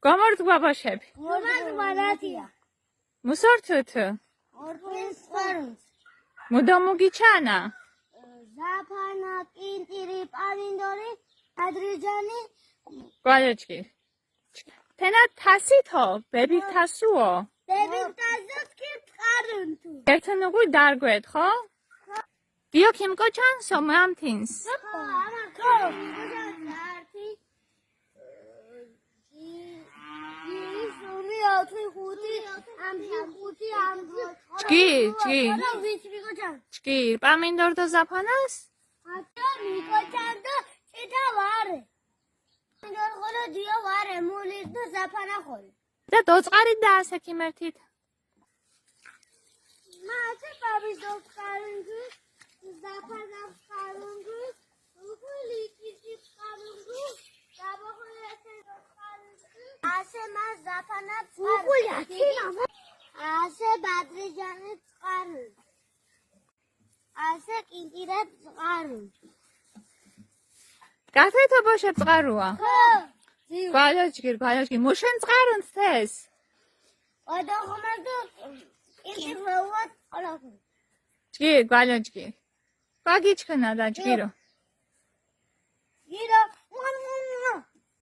გამარჯობა ბავშვები. გამარჯობა რატია? მუსორთთ. ორფერს წყაროს. მუდამუგიჩანა. ზაფანა, კინტირი, პავინდორი, ადრიჯანი. გვალეჭკი. თენა თასითო, ბები თასუო. ბები თასუს კი წყარუნთუ. ერთენ უგუ დარგვეთ, ხო? დიო ქიმკოჩან სომამთინს. ხო, ამახო. არტი. ისომი ათი ხუთი, ამში ხუთი ამში. ჭკი. ვიცი კოჩან. ჭკი, პამინდორ და ზაფანას? ატო მიკოჩან და ჭითა ვარე. პამინდორ ხოლო დიო ვარე, მულის და ზაფანა ხოლო. და დოწყარი და ასე ქიმერთით. მაჩე პავიდორ ხარუნგუ, ზაფანა ხარუნგუ, უხული კიჭი ხარუნგუ, დაბოხულეთე ხარუნგუ. ასე მას ზაფანა უხული აკინა. ასე ბადრიჯანი წყარუ. ასე კინტირა წყარუ. გათეთო ბოშე წყარუა. ხო. გვალეჭკი, მუშენ წყარუნს ეს. ოდო ხომადო კინტიროოთ ყოლაფი. ჭკი, გვალეჭკი. გაგიჩქნა და ჭკირო. გირო